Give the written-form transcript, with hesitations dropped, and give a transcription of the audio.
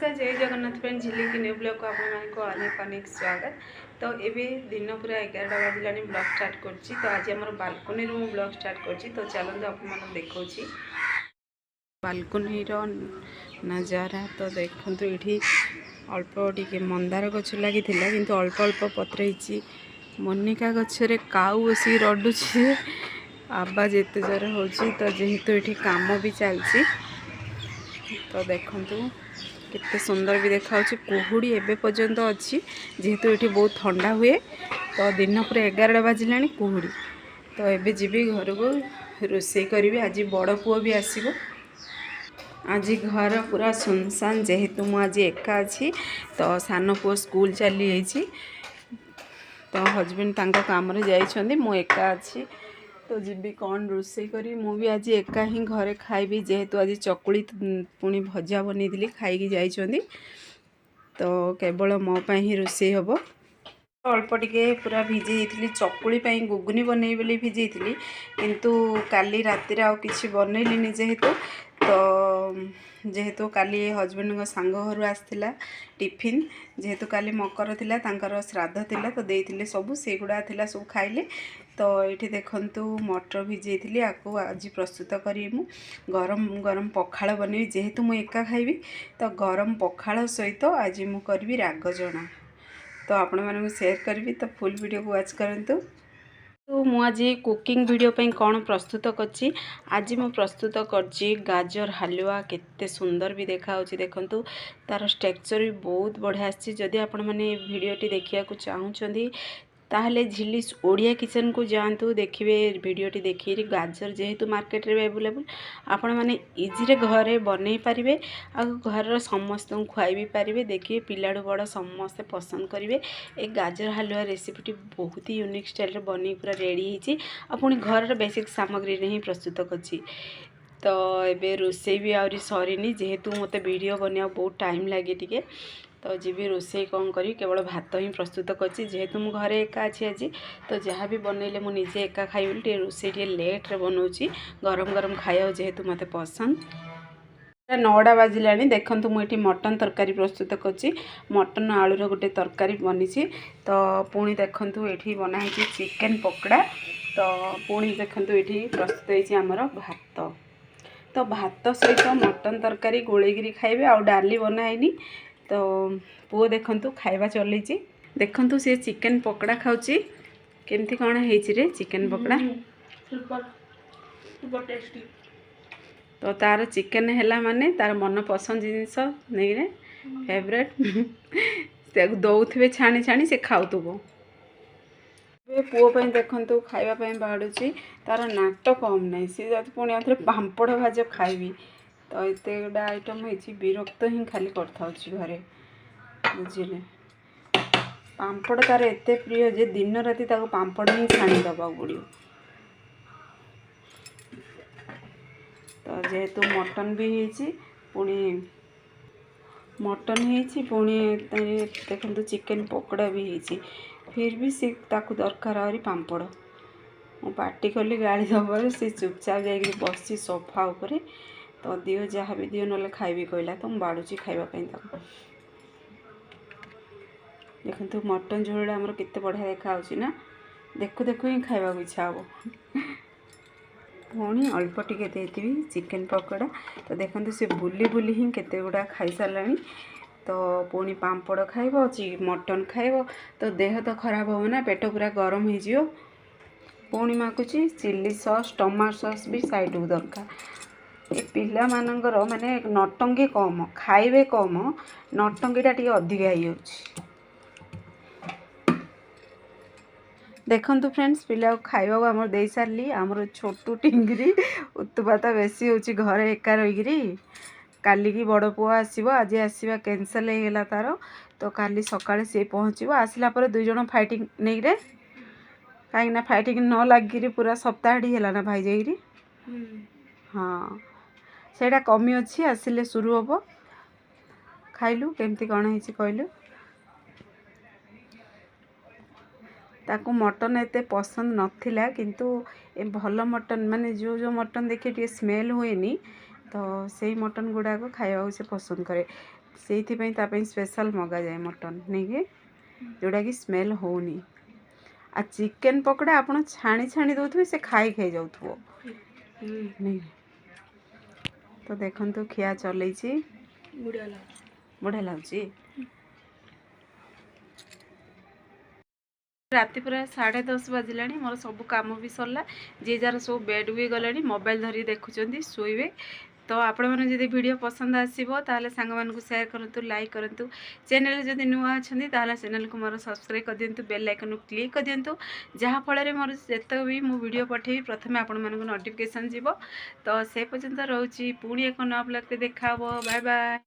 नमस्कार जय Jagannath friend Jhilik new blog को आपको अनेक अनेक स्वागत। तो ये दिन पूरा 11टा बाजिला ब्लॉग स्टार्ट करछि। तो आज आम बालकनी मु ब्लॉग स्टार्ट करछि। तो चलते आपको देखा बालकनी नजारा। तो देखु ये अल्प टे मंदार गछ लगी कि अल्प अल्प पत्र मोनिका गचरे काऊ बस रडुची आवाज एत जोर हो। तो जेहेतु ये कम भी चलती तो देखु केते सुंदर भी देखा कुहुड़ी एवं पर्यंत अच्छी जेहेतु ये बहुत ठंडा हुए। तो दिन पूरा 11टा बाजिला कुहुड़ी। तो एबे जीवी घर को रोषे करी। आज बड़ पुओ भी आसो। आज घर पूरा सुनसान जेहेतु मुझे एका अच्छी। तो सान पुओ स्कूल चली जाइए। तो हजबैंड तांका काम रे जाइछंदी मु एका अच्छी। तो जीवी कौन रोषे करी मु भी आज एका ही घरे खाइबी जेहेतु आज चकुली पुणी भजा बनी खाई जाइछंदी। तो केवल मो पाई ही रोषे हबो। अल्प टिके पूरा भिजे थी चकुली गुगुनी बनई बोली भिजे थी किंतु काली राति आउ किछि बनैलिनी जेहेतु काली हजबैंड सांग घर आसला टिफिन जेहेतु काली मकर थिला तांकर श्राद्ध थिला तो देइथिले सब से गुडा थिला सब खाइले। तो ये देखंतु मटर भिजे थी आपको आज प्रस्तुत करी मु गरम गरम पखाल बनैबी जेहेतु मु एका खाइबी। तो गरम पखाल सहित आज मु करबी राग जना। तो आपण मानू शेयर करी तो फुल वीडियो को वाच करंतु। तो मु आज कुकिंग वीडियो पे कौन प्रस्तुत करछि आज मु प्रस्तुत करछि गाजर हलवा केते सुंदर भी देखा देखंतु तार स्ट्रक्चर भी बहुत बढ़िया आछि। जदि आपण माने वीडियोटी देखिया को चाहुचंदी ताहले झिलिस ओडिया किचन को जातु देखिए वीडियोटी देखिए गाजर जेहेतु मार्केट रे अवेलेबल आपण माने इजी रे घरे बनै पारिबे आ घर समस्त खुआई भी पारिबे। देखिए पिलाडू बड़ समस्त पसंद करेंगे। ए गाजर हलवा रेसिपीटी बहुत ही यूनिक स्टाइल रे बनी पूरा रेडी होती आपनी घर बेसिक सामग्री रे ही प्रस्तुत करछि। तो एबे रोषे भी आउरी सरीनी जेहेतु मते वीडियो बनिया बहुत टाइम लगे टिके। तो जीवी रोषे कौन करी केवल भात ही प्रस्तुत करछि जेहेतु मु घरे एका अच्छी आज। तो जहाँ भी बनइले मु निजे एका खाइबी टे रोषे टे लेट रे बनाऊँगी गरम गरम खाया जेहेतु मते पसंद। 9टा बाजिला देखंतु मुझे मटन तरकारी प्रस्तुत करछि मटन आलूर गोटे तरकारी बनी। तो पुणी देखंतु ये बनाई चिकेन पकड़ा। तो पुणी देखंतु ये प्रस्तुत होइछि हमर भात। तो भात सहित मटन तरकारी गोलेगिरी खाइबे आ डाली बनाइनी। तो पुओ देखंतु खाइबा चलैछि देखंतु से चिकेन पकड़ा खाउछि केमती कौन होइछि रे चिकेन पकड़ा सुपर सुपर टेस्टी। तो तार चिकेन हैला माने तार मन पसंद जिनिस नहीं रे फेवरेट से दौथे छाणी छाणी से खाऊब। पुओ देखंतु खाइबा बाढ़ुची तार नाट कम नहीं सी जब पुणी आउे पांपड़ भाज खाइबी। तो एते गुड़ा आइटम होइछि विरक्त ही खाली करथाउछि घरे बुझिले। पांपड़ तार एते प्रिय जे दिन राति ताको पांपड़ ही छाणी दबा पड़ियो। तो जेहेतु मटन भी होइछि पुणी मटन होइछि पुणी देखंतु चिकेन पकोड़ा भी होइछि फिर भी सी ताकू दरकार आरी पांपड़। मु पार्टी कली गाड़ी दबार से चुपचाप जाइए बसी सोफा उपरे। तो दियो जहाँ भी दियो ना खाइबी कहला तो बाड़ुची खाइबापी देखु मटन झोलटा आमर केते बढ़िया देखा ना देखु देखु ही खाइबा इच्छा हम। पुणी अल्प टिके देती चिकेन पकोड़ा। तो देखते से बुली बुली ही केते गुड़ा खाई सारा। तो पुणी पांपड़ खाइब मटन खाइब तो देह तो खराब हो ना पेट पूरा गरम हो। पुणी मागुची चिल्ली सॉस टमाटो सॉस भी साइड को दरकार। ये पिला मानकर माने नटंगी कम खाइबे कम नटंगीटा टी अधिका हो। देखंतु फ्रेंड्स पिला खाइबा आमर दे सारी आमर छोटू टिंगरी उत्पात बेसी होची घरे एका रहीकि काली की बड़ पुआ आसो आज आसवा कैनसल होगा तार। तो काली सकाळे सी पहुँचो आसला पर दुई जन फाइटिंग नहीं रे कहीं फाइटिंग न लगी पूरा सप्ताहटी है ना भाई जाइरी। हाँ सेटा कमी अच्छी आसिले शुरू हम खाइलु केमती कौन है कहलु। ताकू मटन एते पसंद नथिला किंतु ए भल मटन माने जो जो मटन देखिए टे स्मेल हुएनी तो सेई मटन गुड़ाक खाइबा से पसंद करे से स्पेशल मगाए मटन नहीं कि जोड़ा कि स्मेल होनी आ चिकेन पकोड़ा आपण छाणी छाणी दउथबे से खाई खाई जाउथबो नहीं तो देखंतु खिया चलैछि बढ़िया लाଗୁଛି राति पूरा 10:30 बाजिलानी मोर सब काम भी सरला जे जार सब बेड भी गलानी मोबाइल धरी देखुचंदी सोइबे तो आपण मैंने जदि वीडियो पसंद आसीबो ताले सांग मान को शेयर करंतु लाइक करंतु चैनल जदि नुआ अछंदी ताले चैनल को मोर सब्सक्राइब कर दियंतु बेल आइकन को क्लिक कर दियंतु जहाँ फल रे मोर जेते भी मु वीडियो पठेबी प्रथमे आपण मान को नोटिफिकेशन जीवो तो से पर्यंत रहउची पुणी एक नया ब्लॉग रे देखाबो बाय बाय।